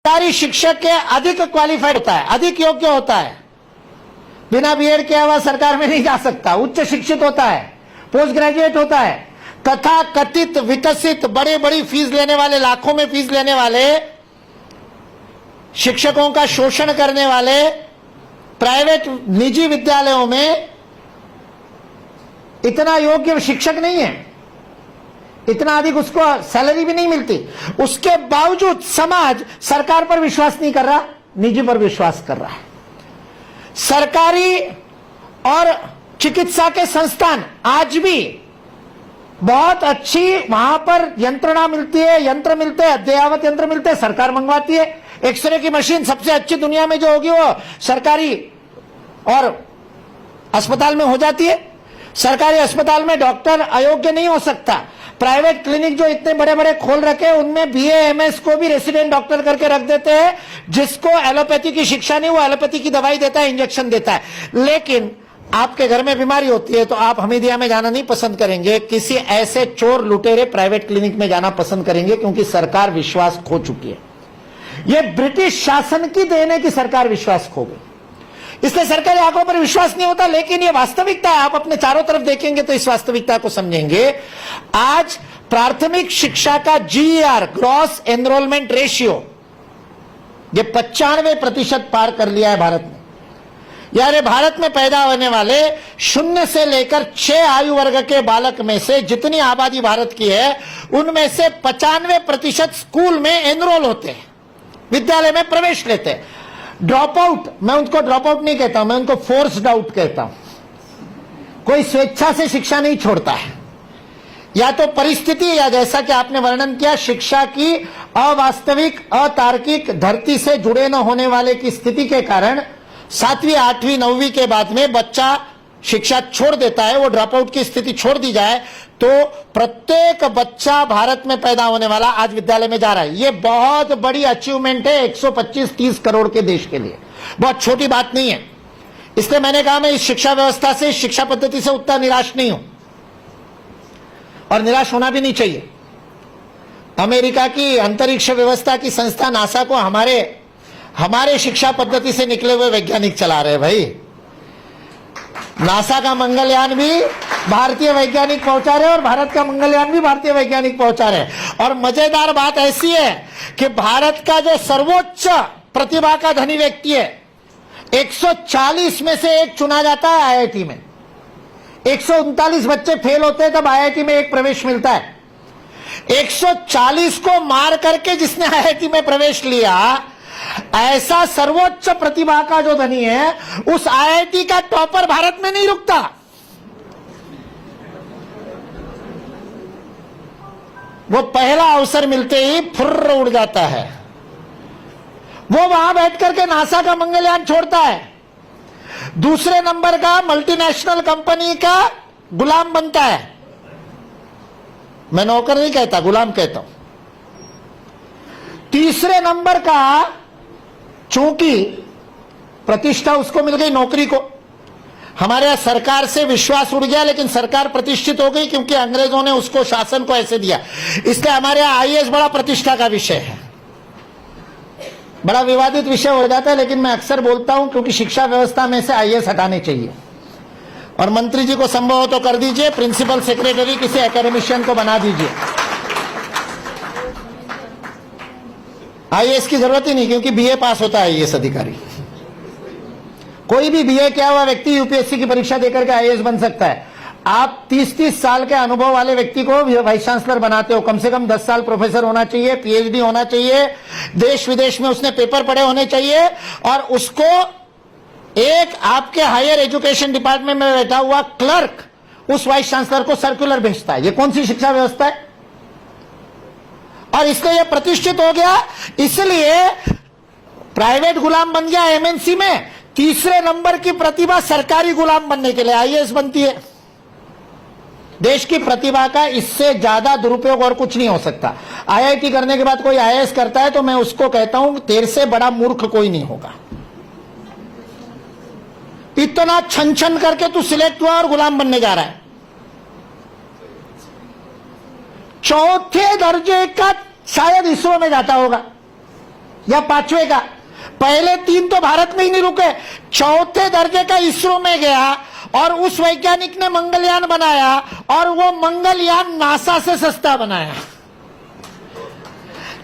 सरकारी शिक्षक के अधिक क्वालिफाइड होता है, अधिक योग्य होता है, बिना बीएड किया हुआ सरकार में नहीं जा सकता, उच्च शिक्षित होता है, पोस्ट ग्रेजुएट होता है, तथा कथित विकसित बड़े बड़ी फीस लेने वाले, लाखों में फीस लेने वाले, शिक्षकों का शोषण करने वाले प्राइवेट निजी विद्यालयों में इतना योग्य शिक्षक नहीं है, इतना अधिक उसको सैलरी भी नहीं मिलती, उसके बावजूद समाज सरकार पर विश्वास नहीं कर रहा, निजी पर विश्वास कर रहा है। सरकारी और चिकित्सा के संस्थान आज भी बहुत अच्छी वहां पर यंत्रणा मिलती है, यंत्र मिलते हैं, अद्ययावत यंत्र मिलते हैं, सरकार मंगवाती है। एक्सरे की मशीन सबसे अच्छी दुनिया में जो होगी वो सरकारी और अस्पताल में हो जाती है। सरकारी अस्पताल में डॉक्टर अयोग्य नहीं हो सकता। प्राइवेट क्लिनिक जो इतने बड़े बड़े खोल रखे उनमें बीए एमएस को भी रेसिडेंट डॉक्टर करके रख देते हैं, जिसको एलोपैथी की शिक्षा नहीं, वो एलोपैथी की दवाई देता है, इंजेक्शन देता है। लेकिन आपके घर में बीमारी होती है तो आप हमीदिया में जाना नहीं पसंद करेंगे, किसी ऐसे चोर लुटेरे प्राइवेट क्लिनिक में जाना पसंद करेंगे, क्योंकि सरकार विश्वास खो चुकी है। यह ब्रिटिश शासन की देन है कि सरकार विश्वास खो गई, इसलिए सरकारी आंकड़ों पर विश्वास नहीं होता। लेकिन यह वास्तविकता है, आप अपने चारों तरफ देखेंगे तो इस वास्तविकता को समझेंगे। आज प्राथमिक शिक्षा का जीईआर, ग्रॉस एनरोलमेंट रेशियो, ये 95% पार कर लिया है भारत में। यानी भारत में पैदा होने वाले 0 से लेकर 6 आयु वर्ग के बालक में से जितनी आबादी भारत की है, उनमें से 95% स्कूल में एनरोल होते हैं, विद्यालय में प्रवेश लेते हैं। ड्रॉप आउट, मैं उनको ड्रॉप आउट नहीं कहता, मैं उनको फोर्स्ड आउट कहता हूं। कोई स्वेच्छा से शिक्षा नहीं छोड़ता है, या तो परिस्थिति, या जैसा कि आपने वर्णन किया, शिक्षा की अवास्तविक, अतार्किक, धरती से जुड़े न होने वाले की स्थिति के कारण 7वीं 8वीं 9वीं के बाद में बच्चा शिक्षा छोड़ देता है। वो ड्रॉप आउट की स्थिति छोड़ दी जाए तो प्रत्येक बच्चा भारत में पैदा होने वाला आज विद्यालय में जा रहा है। ये बहुत बड़ी अचीवमेंट है 125-30 करोड़ के देश के लिए, बहुत छोटी बात नहीं है। इसलिए मैंने कहा मैं इस शिक्षा व्यवस्था से, इस शिक्षा पद्धति से उतना निराश नहीं हूं, और निराश होना भी नहीं चाहिए। अमेरिका की अंतरिक्ष व्यवस्था की संस्था नासा को हमारे शिक्षा पद्धति से निकले हुए वैज्ञानिक चला रहे हैं। भाई, नासा का मंगलयान भी भारतीय वैज्ञानिक पहुंचा रहे हैं और भारत का मंगलयान भी भारतीय वैज्ञानिक पहुंचा रहे हैं। और मजेदार बात ऐसी है कि भारत का जो सर्वोच्च प्रतिभा का धनी व्यक्ति है, 140 में से एक चुना जाता है आईआईटी में। 139 बच्चे फेल होते हैं तब आईआईटी में एक प्रवेश मिलता है। 140 को मार करके जिसने आईआईटी में प्रवेश लिया, ऐसा सर्वोच्च प्रतिभा का जो धनी है, उस आईआईटी का टॉपर भारत में नहीं रुकता। वो पहला अवसर मिलते ही फुर्र उड़ जाता है। वो वहां बैठ करके नासा का मंगलयान छोड़ता है, दूसरे नंबर का मल्टीनेशनल कंपनी का गुलाम बनता है। मैं नौकर नहीं कहता, गुलाम कहता हूं। तीसरे नंबर का, चूंकि प्रतिष्ठा उसको मिल गई नौकरी को, हमारे यहां सरकार से विश्वास उड़ गया, लेकिन सरकार प्रतिष्ठित हो गई क्योंकि अंग्रेजों ने उसको, शासन को ऐसे दिया। इसलिए हमारे यहां आईएएस बड़ा प्रतिष्ठा का विषय है, बड़ा विवादित विषय हो जाता है। लेकिन मैं अक्सर बोलता हूं क्योंकि शिक्षा व्यवस्था में से आईएएस हटाने चाहिए, और मंत्री जी को संभव हो तो कर दीजिए, प्रिंसिपल सेक्रेटरी किसी एकेडमिशियन को बना दीजिए। आईएएस की जरूरत ही नहीं, क्योंकि बीए पास होता है आईएएस अधिकारी। कोई भी बीए किया हुआ व्यक्ति यूपीएससी की परीक्षा देकर के आईएएस बन सकता है। आप 30-30 साल के अनुभव वाले व्यक्ति को वाइस चांसलर बनाते हो, कम से कम 10 साल प्रोफेसर होना चाहिए, पीएचडी होना चाहिए, देश विदेश में उसने पेपर पढ़े होने चाहिए, और उसको एक आपके हायर एजुकेशन डिपार्टमेंट में बैठा हुआ क्लर्क उस वाइस चांसलर को सर्कुलर भेजता है। ये कौन सी शिक्षा व्यवस्था है? और इसलिए यह प्रतिष्ठित हो गया, इसलिए प्राइवेट गुलाम बन गया एमएनसी में। तीसरे नंबर की प्रतिभा सरकारी गुलाम बनने के लिए आईएएस बनती है। देश की प्रतिभा का इससे ज्यादा दुरुपयोग और कुछ नहीं हो सकता। आईआईटी करने के बाद कोई आईएएस करता है तो मैं उसको कहता हूं तेरे से बड़ा मूर्ख कोई नहीं होगा। इतना छन छन करके तू सिलेक्ट हुआ और गुलाम बनने जा रहा है। चौथे दर्जे का शायद इसरो में जाता होगा, या 5वें का? पहले 3 तो भारत में ही नहीं रुके, 4थे दर्जे का इसरो में गया और उस वैज्ञानिक ने मंगलयान बनाया और वो मंगलयान नासा से सस्ता बनाया।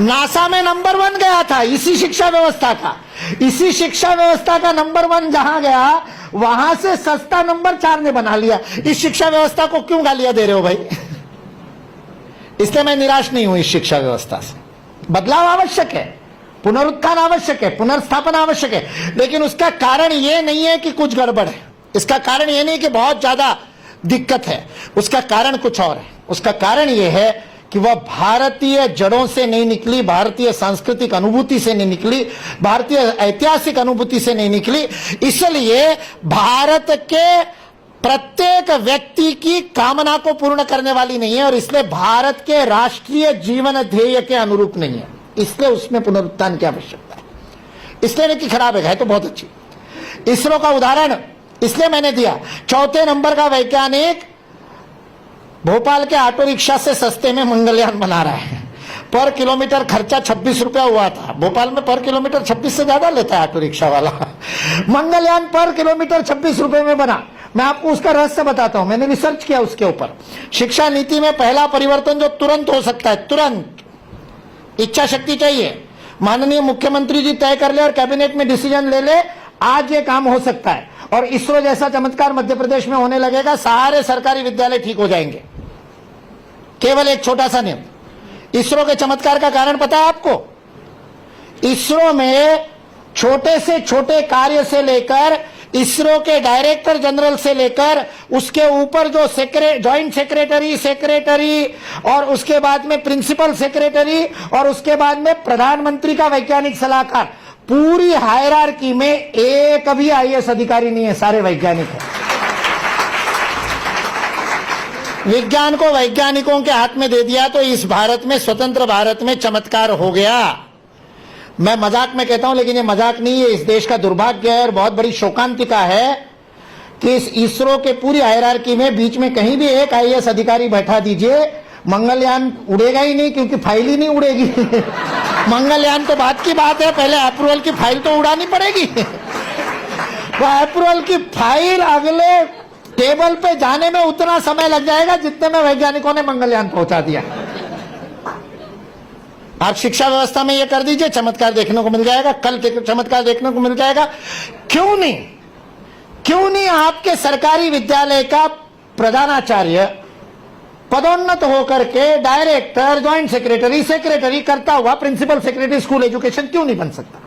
नासा में नंबर 1 गया था इसी शिक्षा व्यवस्था का। इसी शिक्षा व्यवस्था का नंबर 1 जहां गया वहां से सस्ता नंबर 4 ने बना लिया। इस शिक्षा व्यवस्था को क्यों गालियां दे रहे हो भाई? इसलिए मैं निराश नहीं हूं इस शिक्षा व्यवस्था से। बदलाव आवश्यक है, पुनरुत्थान आवश्यक है, पुनर्स्थापन आवश्यक है, लेकिन उसका कारण यह नहीं है कि कुछ गड़बड़ है। इसका कारण यह नहीं कि बहुत ज्यादा दिक्कत है। उसका कारण कुछ और है। उसका कारण यह है कि वह भारतीय जड़ों से नहीं निकली, भारतीय सांस्कृतिक अनुभूति से नहीं निकली, भारतीय ऐतिहासिक अनुभूति से नहीं निकली। इसलिए भारत के प्रत्येक व्यक्ति की कामना को पूर्ण करने वाली नहीं है और इसलिए भारत के राष्ट्रीय जीवन ध्येय के अनुरूप नहीं है। इसलिए उसमें पुनरुत्थान की आवश्यकता है। इसलिए नहीं कि खराब है तो बहुत अच्छी। इसरो का उदाहरण इसलिए मैंने दिया, 4थे नंबर का वैज्ञानिक भोपाल के ऑटो रिक्शा से सस्ते में मंगलयान बना रहा है। पर किलोमीटर खर्चा 26 रुपया हुआ था। भोपाल में पर किलोमीटर 26 से ज्यादा लेता है ऑटो रिक्शा वाला। मंगलयान पर किलोमीटर 26 रुपए में बना। मैं आपको उसका रहस्य बताता हूं, मैंने रिसर्च किया उसके ऊपर। शिक्षा नीति में पहला परिवर्तन जो तुरंत हो सकता है, तुरंत इच्छा शक्ति चाहिए, माननीय मुख्यमंत्री जी तय कर ले और कैबिनेट में डिसीजन ले ले, आज ये काम हो सकता है। और इसरो जैसा चमत्कार मध्य प्रदेश में होने लगेगा, सारे सरकारी विद्यालय ठीक हो जाएंगे। केवल एक छोटा सा नियम। इसरो के चमत्कार का कारण पता है आपको? इसरो में छोटे से छोटे कार्य से लेकर इसरो के डायरेक्टर जनरल से लेकर उसके ऊपर जो जॉइंट सेक्रेटरी और उसके बाद में प्रिंसिपल सेक्रेटरी और उसके बाद में प्रधानमंत्री का वैज्ञानिक सलाहकार, पूरी हायरार्की में एक भी आईएएस अधिकारी नहीं है, सारे वैज्ञानिक हैं। विज्ञान को वैज्ञानिकों के हाथ में दे दिया तो इस भारत में, स्वतंत्र भारत में चमत्कार हो गया। मैं मजाक में कहता हूं लेकिन ये मजाक नहीं है, इस देश का दुर्भाग्य है और बहुत बड़ी शोकांतिका है कि इस इसरो के पूरी हायरार्की में बीच में कहीं भी एक आईएएस अधिकारी बैठा दीजिए, मंगलयान उड़ेगा ही नहीं, क्योंकि फाइल ही नहीं उड़ेगी। मंगलयान तो बात की बात है, पहले अप्रूवल की फाइल तो उड़ानी पड़ेगी। वो अप्रूवल की फाइल अगले टेबल पे जाने में उतना समय लग जाएगा जितने में वैज्ञानिकों ने मंगलयान पहुंचा दिया। आप शिक्षा व्यवस्था में ये कर दीजिए, चमत्कार देखने को मिल जाएगा, कल चमत्कार देखने को मिल जाएगा। क्यों नहीं आपके सरकारी विद्यालय का प्रधानाचार्य पदोन्नत होकर के डायरेक्टर, ज्वाइंट सेक्रेटरी करता हुआ प्रिंसिपल सेक्रेटरी स्कूल एजुकेशन क्यों नहीं बन सकता?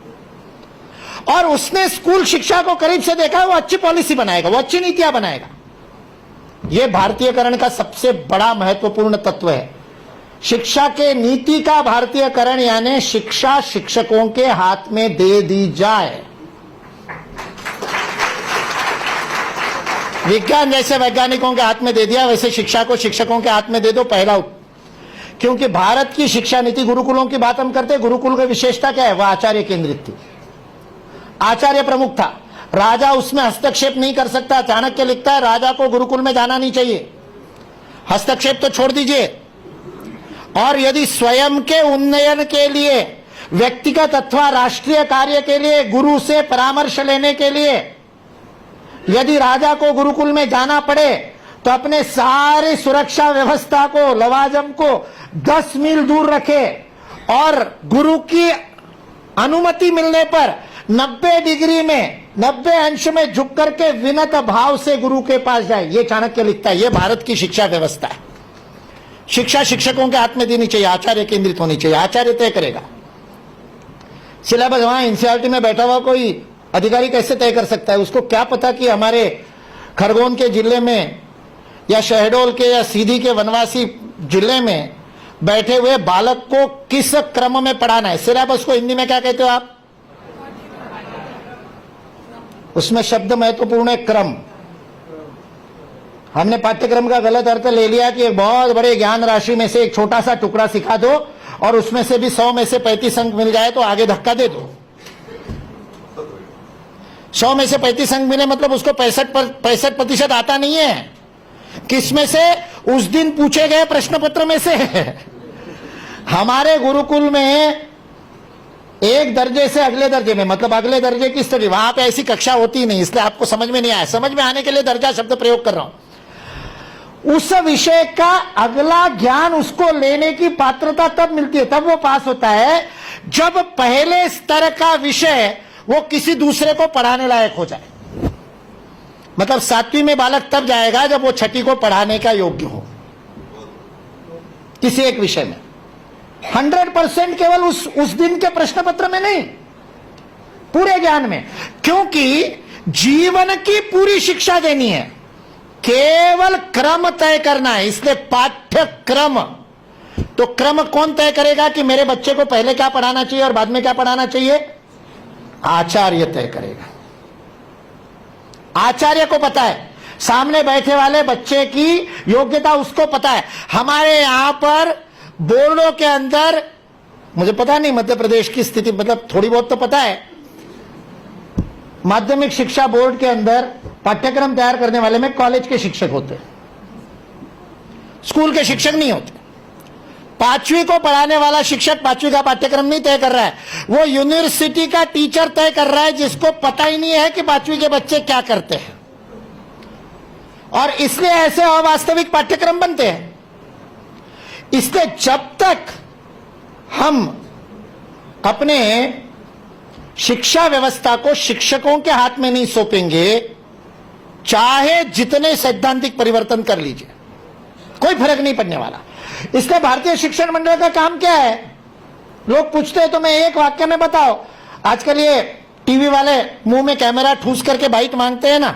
और उसने स्कूल शिक्षा को करीब से देखा, वो अच्छी पॉलिसी बनाएगा, वो अच्छी नीतियां बनाएगा। यह भारतीयकरण का सबसे बड़ा महत्वपूर्ण तत्व है। शिक्षा के नीति का भारतीयकरण, यानी शिक्षा शिक्षकों के हाथ में दे दी जाए। विज्ञान जैसे वैज्ञानिकों के हाथ में दे दिया, वैसे शिक्षा को शिक्षकों के हाथ में दे दो। पहला, क्योंकि भारत की शिक्षा नीति, गुरुकुलों की बात हम करते हैं, गुरुकुल की विशेषता क्या है? वह आचार्य केंद्रित थी, आचार्य प्रमुख था। राजा उसमें हस्तक्षेप नहीं कर सकता। चाणक्य लिखता है राजा को गुरुकुल में जाना नहीं चाहिए, हस्तक्षेप तो छोड़ दीजिए। और यदि स्वयं के उन्नयन के लिए, व्यक्तिगत अथवा राष्ट्रीय कार्य के लिए गुरु से परामर्श लेने के लिए यदि राजा को गुरुकुल में जाना पड़े तो अपने सारी सुरक्षा व्यवस्था को, लवाजम को 10 मील दूर रखे और गुरु की अनुमति मिलने पर 90 डिग्री में, 90 अंश में झुक करके विनत भाव से गुरु के पास जाए। ये चाणक्य लिखता है। ये भारत की शिक्षा व्यवस्था है। शिक्षा शिक्षकों के हाथ में देनी चाहिए, आचार्य केंद्रित होनी चाहिए। आचार्य तय करेगा सिलेबस। वहां एनसीईआरटी में बैठा हुआ कोई अधिकारी कैसे तय कर सकता है? उसको क्या पता कि हमारे खरगोन के जिले में या शहडोल के या सीधी के वनवासी जिले में बैठे हुए बालक को किस क्रम में पढ़ाना है? सिलेबस को हिंदी में क्या कहते हो आप? उसमें शब्द महत्वपूर्ण है, क्रम। हमने पाठ्यक्रम का गलत अर्थ ले लिया कि एक बहुत बड़े ज्ञान राशि में से एक छोटा सा टुकड़ा सिखा दो और उसमें से भी 100 में से 35 अंक मिल जाए तो आगे धक्का दे दो। 100 में से 35 अंक मिले मतलब उसको 65% आता नहीं है। किसमें से? उस दिन पूछे गए प्रश्न पत्र में से। हमारे गुरुकुल में एक दर्जे से अगले दर्जे में, मतलब अगले दर्जे की स्टडी, वहां पे ऐसी कक्षा होती ही नहीं, इसलिए आपको समझ में नहीं आया। समझ में आने के लिए दर्जा शब्द प्रयोग कर रहा हूं। उस विषय का अगला ज्ञान उसको लेने की पात्रता तब मिलती है, तब वो पास होता है जब पहले स्तर का विषय वो किसी दूसरे को पढ़ाने लायक हो जाए। मतलब 7वीं में बालक तब जाएगा जब वो 6ठी को पढ़ाने का योग्य हो किसी एक विषय में। 100% केवल उस दिन के प्रश्न पत्र में नहीं, पूरे ज्ञान में, क्योंकि जीवन की पूरी शिक्षा देनी है, केवल क्रम तय करना है। इसलिए पाठ्यक्रम, तो क्रम कौन तय करेगा कि मेरे बच्चे को पहले क्या पढ़ाना चाहिए और बाद में क्या पढ़ाना चाहिए? आचार्य तय करेगा। आचार्य को पता है, सामने बैठे वाले बच्चे की योग्यता उसको पता है। हमारे यहां पर बोर्डों के अंदर, मुझे पता नहीं मध्य प्रदेश की स्थिति, मतलब थोड़ी बहुत तो पता है, माध्यमिक शिक्षा बोर्ड के अंदर पाठ्यक्रम तैयार करने वाले में कॉलेज के शिक्षक होते हैं, स्कूल के शिक्षक नहीं होते। 5वीं को पढ़ाने वाला शिक्षक 5वीं का पाठ्यक्रम नहीं तय कर रहा है, वो यूनिवर्सिटी का टीचर तय कर रहा है, जिसको पता ही नहीं है कि 5वीं के बच्चे क्या करते हैं। और इसलिए ऐसे अवास्तविक पाठ्यक्रम बनते हैं। इसलिए जब तक हम अपने शिक्षा व्यवस्था को शिक्षकों के हाथ में नहीं सौंपेंगे, चाहे जितने सैद्धांतिक परिवर्तन कर लीजिए, कोई फर्क नहीं पड़ने वाला। इसलिए भारतीय शिक्षण मंडल का काम क्या है? लोग पूछते हैं तो मैं एक वाक्य में बताओ। आजकल ये टीवी वाले मुंह में कैमरा ठूस करके बाइट मांगते हैं ना,